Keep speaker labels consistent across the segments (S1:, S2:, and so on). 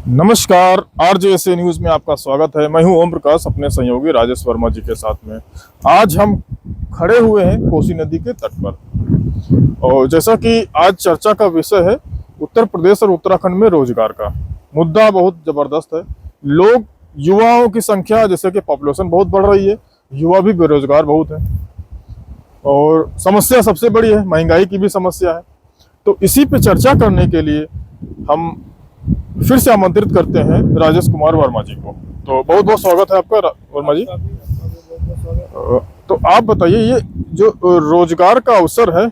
S1: नमस्कार, आरजेएसए न्यूज में आपका स्वागत है। मैं हूं ओम प्रकाश अपने सहयोगी राजेश वर्मा जी के साथ में। आज हम खड़े हुए हैं कोसी नदी के तट पर और जैसा कि आज चर्चा का विषय है उत्तर प्रदेश और उत्तराखंड में रोजगार का मुद्दा बहुत जबरदस्त है। लोग युवाओं की संख्या जैसे कि पॉपुलेशन बहुत बढ़ रही है, युवा भी बेरोजगार बहुत है और समस्या सबसे बड़ी है महंगाई की भी समस्या है। तो इसी पे चर्चा करने के लिए हम फिर से आमंत्रित करते हैं राजेश कुमार वर्मा जी को। तो बहुत बहुत स्वागत है आपका वर्मा जी। तो आप बताइए, ये जो रोजगार का अवसर है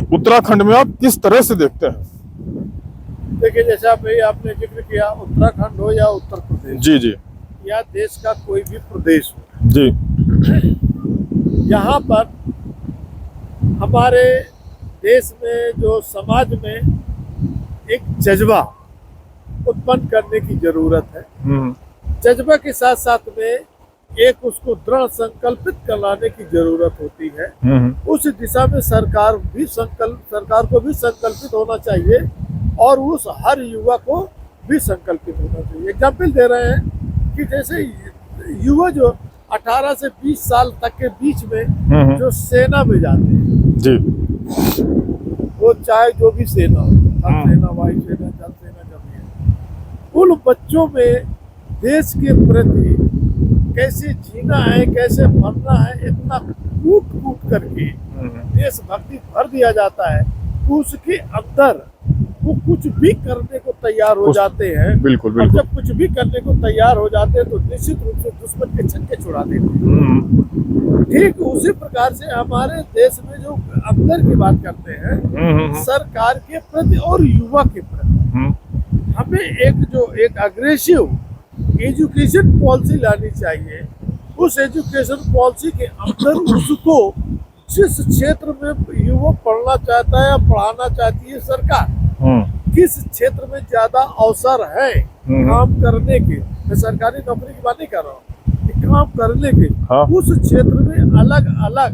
S1: उत्तराखंड में आप किस तरह से देखते हैं?
S2: देखिए, जैसा भाई आपने जिक्र किया, उत्तराखंड हो या उत्तर प्रदेश
S1: जी जी
S2: या देश का कोई भी प्रदेश हो,
S1: जी,
S2: यहाँ पर हमारे देश में जो समाज में एक जज्बा उत्पन्न करने की जरूरत है। जज्बा के साथ साथ में एक उसको दृढ़ संकल्पित कराने की जरूरत होती है। उस दिशा में सरकार को भी संकल्पित होना चाहिए और उस हर युवा को भी संकल्पित होना चाहिए। एग्जाम्पल दे रहे हैं कि जैसे युवा जो 18 से 20 साल तक के बीच में जो सेना में जाते हैं
S1: जी,
S2: वो चाहे जो भी सेना हो, थल सेना, वायु सेना, जल सेना, जमीन, उन बच्चों में देश के प्रति कैसे जीना है, कैसे मरना है, इतना कूट कूट करके देशभक्ति भर दिया जाता है कि उसके अंदर वो कुछ भी करने को तैयार हो जाते हैं।
S1: बिल्कुल
S2: और
S1: बिल्कुल।
S2: जब कुछ भी करने को तैयार हो जाते हैं तो निश्चित रूप से दुश्मन के छक्के छुड़ा देते हैं। ठीक उसी प्रकार से हमारे देश में जो अंदर की बात करते हैं सरकार के प्रति और युवा के प्रति, हमें एक अग्रेसिव एजुकेशन पॉलिसी लानी चाहिए। उस एजुकेशन पॉलिसी के अंदर उसको जिस क्षेत्र में युवा पढ़ना चाहता है या पढ़ाना चाहती है सरकार, किस क्षेत्र में ज्यादा अवसर है काम करने के, मैं सरकारी नौकरी की बात नहीं कर रहा हूँ, काम करने के, उस क्षेत्र में अलग अलग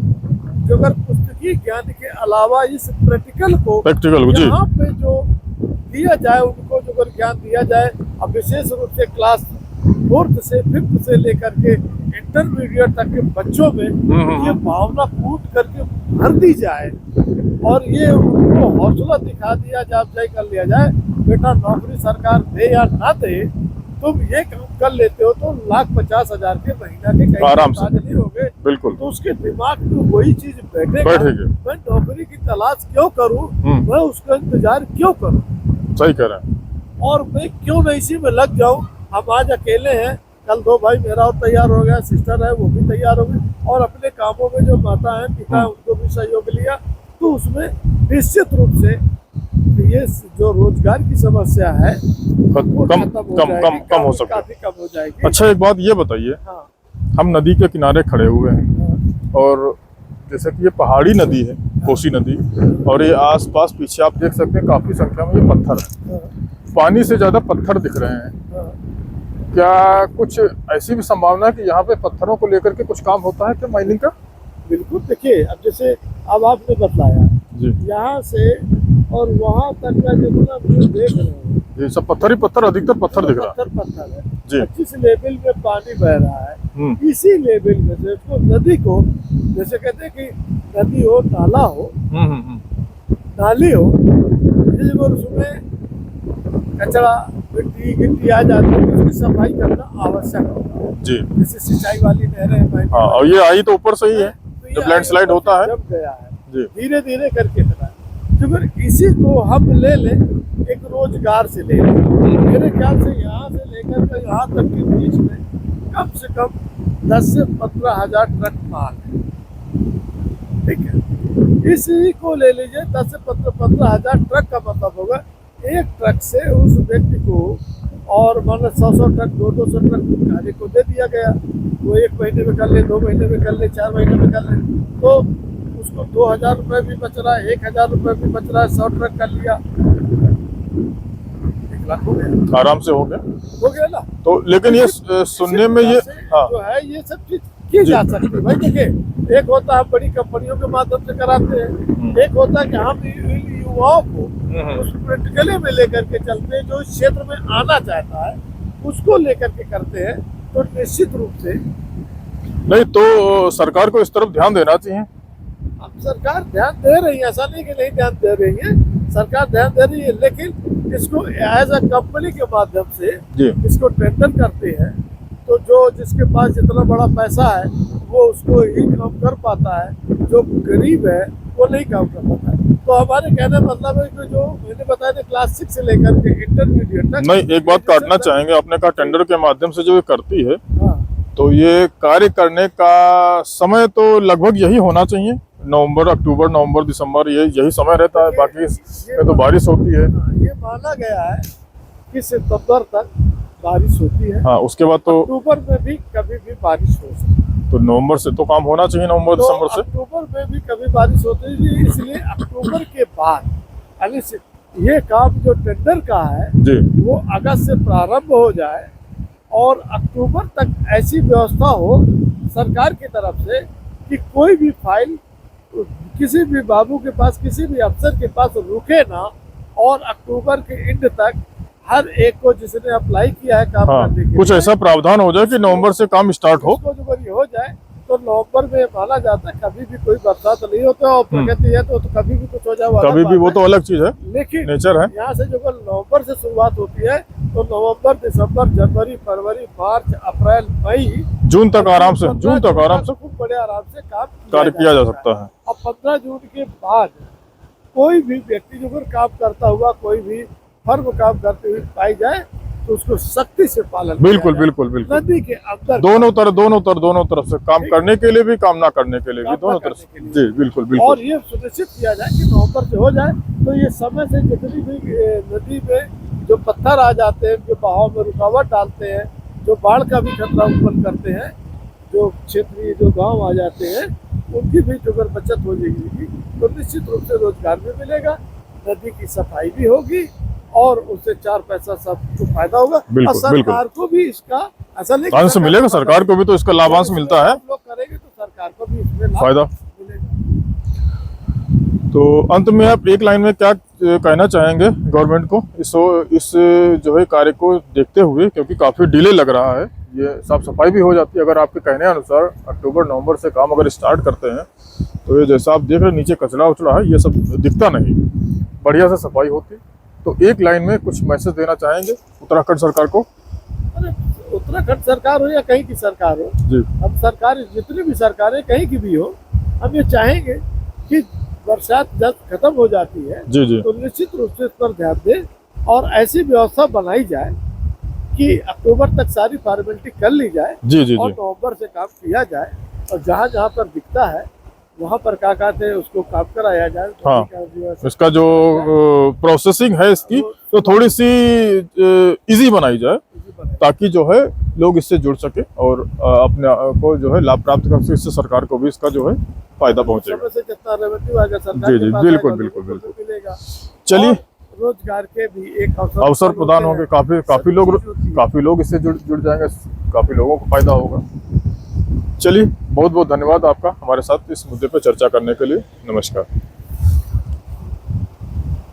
S2: जो अगर पुस्तकीय ज्ञान के अलावा इस प्रैक्टिकल को यहाँ पे जो दिया जाए, उनको जो अगर ज्ञान दिया जाए, अब विशेष रूप से क्लास 4th से 5th से लेकर के इंटरमीडिएट तक के बच्चों में ये भावना कूट करके भर दी जाए और ये उनको हौसला दिखा दिया जाए, कर लिया जाए, बेटा नौकरी सरकार दे या ना दे, तुम ये काम कर लेते हो तो 1,50,000 के महीना के कहीं
S1: आराम से
S2: नहीं होगे।
S1: बिल्कुल।
S2: तो उसके दिमाग में वही चीज बैठेगा, मैं नौकरी की तलाश क्यों करूं, मैं उसका इंतजार क्यों करूं।
S1: सही कह रहे हैं।
S2: और मैं क्यों नहीं इसी में लग जाऊं। हम आज अकेले हैं, कल 2 भाई मेरा और तैयार हो गया, सिस्टर है वो भी तैयार हो गई और अपने कामों में जो माता है पिता है उनको भी सहयोग लिया, तो उसमें निश्चित रूप से ये जो रोजगार की समस्या है वो कम हो सकती, काफी कम हो जाएगी।
S1: अच्छा, एक बात ये बताइए, हम नदी के किनारे खड़े हुए हैं और जैसे कि ये पहाड़ी नदी है कोसी नदी, और ये आसपास पीछे आप देख सकते हैं काफी संख्या में ये पत्थर है, पानी से ज्यादा पत्थर दिख रहे हैं। क्या कुछ ऐसी भी संभावना है कि यहाँ पे पत्थरों को लेकर के कुछ काम होता है क्या माइनिंग का?
S2: बिल्कुल। देखिए, अब जैसे अब आपने बताया यहाँ से और वहाँ तक का जितना देख रहे हैं
S1: ये सब पत्थर ही पत्थर, अधिकतर पत्थर दिख रहा है।
S2: पत्थर है। जिस लेवल में पानी बह रहा है इसी लेवल में से उसको नदी को, जैसे कहते हैं कि नदी हो, नाला हो, नाली हो, उसमें कचरा मिट्टी गिट्टी आ जाती है, उसकी सफाई करना आवश्यक होता है जी। जैसे सिंचाई वाली नहरें,
S1: और ये आई तो ऊपर से ही है, जब लैंडस्लाइड होता है
S2: जब गया है धीरे धीरे करके बना। तो अगर इसी को हम ले लें, एक रोजगार से ले लें, मेरे ख्याल से यहाँ से लेकर के यहाँ तक के बीच में कम से कम 10 से 15,000 ट्रक माल है, ठीक है। इसी को ले लीजिए, 10 से 15,000 ट्रक का मतलब होगा एक ट्रक से उस व्यक्ति को, और मान 100 ट्रक 200 ट्रक गाड़ी को दे दिया गया, वो 1 महीने में कर ले, 2 महीने में कर ले, 4 महीने में कर ले, तो उसको 2,000 रुपये भी बच रहा है, 1,000 रुपये भी बच रहा है। 100 ट्रक कर लिया, 1 लाख हो गया,
S1: आराम से हो गया ना। तो लेकिन ये सुनने में ये
S2: जो है ये सब चीज की जा सकती है। भाई देखिए, एक होता है बड़ी कंपनियों के माध्यम से कराते हैं, एक होता है कि हम युवाओं को उस प्रैक्टिकली में लेकर के चलते हैं, जो इस क्षेत्र में आना चाहता है उसको लेकर के करते हैं, तो निश्चित रूप से
S1: नहीं तो सरकार को इस तरफ ध्यान देना चाहिए।
S2: अब सरकार ध्यान दे रही है, ऐसा नहीं कि नहीं ध्यान दे रही है, सरकार ध्यान दे रही है, लेकिन इसको एज अ कंपनी के माध्यम से
S1: जी
S2: इसको टेंडर करते हैं, तो जो जिसके पास जितना बड़ा पैसा है वो उसको ही काम कर पाता है, जो गरीब है वो नहीं काम कर पाता है। तो हमारे कहने का मतलब है कि जो मैंने बताया था क्लास 6 से लेकर के इंटरमीडिएट तक।
S1: नहीं, एक बात काटना चाहेंगे, आपने कहा टेंडर के माध्यम से जो ये करती है,
S2: हाँ,
S1: तो ये कार्य करने का समय तो लगभग यही होना चाहिए, नवंबर, अक्टूबर, नवंबर, दिसंबर, यही समय रहता है, बाकी में तो बारिश होती है।
S2: हाँ, ये माना गया है कि सितंबर तक बारिश होती है।
S1: हाँ, उसके बाद तो
S2: अक्टूबर में भी कभी भी बारिश हो सकती है,
S1: तो नवंबर से तो काम होना चाहिए, नवंबर
S2: तो
S1: दिसंबर से।
S2: अक्टूबर में भी कभी बारिश होती है, इसलिए अक्टूबर के बाद यानी ये काम जो टेंडर का है
S1: जी
S2: वो अगस्त से प्रारंभ हो जाए और अक्टूबर तक ऐसी व्यवस्था हो सरकार की तरफ से कि कोई भी फाइल किसी भी बाबू के पास, किसी भी अफसर के पास रुके ना, और अक्टूबर के एंड तक हर एक को जिसने अप्लाई किया है काम
S1: हाँ,
S2: करने के
S1: कुछ
S2: लिए,
S1: ऐसा प्रावधान हो जाए कि नवंबर से काम स्टार्ट हो।
S2: उसको जो बड़ी हो जाए तो नवंबर में माना जाता है कभी भी कोई बरसात नहीं होता, और प्रगति है तो कभी भी कुछ हो जाए,
S1: कभी भी, वो तो अलग चीज है,
S2: लेकिन
S1: नेचर है।
S2: यहाँ से जो नवंबर से शुरुआत होती है तो नवंबर, दिसंबर, जनवरी, फरवरी, मार्च, अप्रैल, मई,
S1: जून तक आराम से, जून तक आराम से
S2: खूब बड़े आराम से काम
S1: कार्य किया जा सकता है।
S2: अब 15 जून के बाद कोई भी व्यक्ति जो अगर काम करता हुआ, कोई भी फर्म काम करते हुए पाई जाए तो उसको सख्ती से पालन
S1: बिल्कुल
S2: किया जाए।
S1: बिल्कुल बिल्कुल,
S2: नदी के अंदर
S1: दोनों तरफ से काम करने के लिए भी, काम ना करने के लिए भी, दोनों तरफ से। जी बिल्कुल
S2: और
S1: बिल्कुल।
S2: ये सुनिश्चित किया जाए कि नवंबर से हो जाए, तो ये समय से जितनी भी नदी में जो पत्थर आ जाते हैं, जो बहाव में रुकावट डालते हैं, जो बाढ़ का भी खतरा उत्पन्न करते हैं, जो क्षेत्रीय जो गांव आ जाते हैं, उनकी भी जो अगर बचत हो जाएगी तो निश्चित रूप से रोजगार भी मिलेगा, नदी की सफाई भी होगी और उससे 4 पैसा सबको फायदा होगा, और सरकार को भी इसका ऐसा नहीं
S1: अंश मिलेगा, सरकार को भी तो इसका लाभांश मिलता है,
S2: लोग करेंगे तो सरकार को भी इसमें लाभ
S1: फायदा।
S2: मिलेगा।
S1: तो अंत में आप एक लाइन में क्या कहना चाहेंगे गवर्नमेंट को, इस जो है कार्य को देखते हुए, क्योंकि काफी डिले लग रहा है, ये साफ सफाई भी हो जाती है अगर आपके कहने अनुसार अक्टूबर नवंबर से काम अगर स्टार्ट करते हैं, तो ये जैसा आप देख रहे हैं नीचे कचरा उचड़ा है, ये सब दिखता नहीं, बढ़िया से सफाई होती। तो एक लाइन में कुछ मैसेज देना चाहेंगे उत्तराखंड सरकार को?
S2: अरे उत्तराखंड सरकार हो या कहीं की सरकार हो
S1: जी,
S2: हम सरकार, जितनी भी सरकारें कहीं की भी हो, हम ये चाहेंगे कि बरसात जब खत्म हो जाती है
S1: जी जी,
S2: तो निश्चित रूप से इस पर ध्यान दें और ऐसी व्यवस्था बनाई जाए कि अक्टूबर तक सारी फॉर्मेलिटी कर ली जाए
S1: जी जी
S2: और
S1: जी,
S2: नवंबर से काम किया जाए, और जहाँ जहाँ पर दिखता है वहाँ पर क्या कहते हैं उसको काम कराया जाए।
S1: हाँ, इसका जो प्रोसेसिंग है इसकी तो थोड़ी सी इजी बनाई जाए, ताकि जो है लोग इससे जुड़ सके और अपने को जो है लाभ प्राप्त कर सके, इससे सरकार को भी इसका जो है फायदा पहुंचेगा।
S2: से जितना रेवेन्यू आएगा सरकार
S1: जी
S2: के
S1: जी,
S2: पास
S1: बिल्कुल
S2: आएगा,
S1: बिल्कुल
S2: लोगों को
S1: बिल्कुल।
S2: मिलेगा।
S1: चलिए,
S2: और रोजगार के भी एक
S1: अवसर प्रदान होंगे, काफी लोग इससे जुड़ जाएंगे, काफी लोगों को फायदा होगा। चलिए, बहुत बहुत धन्यवाद आपका हमारे साथ इस मुद्दे पर चर्चा करने के लिए। नमस्कार।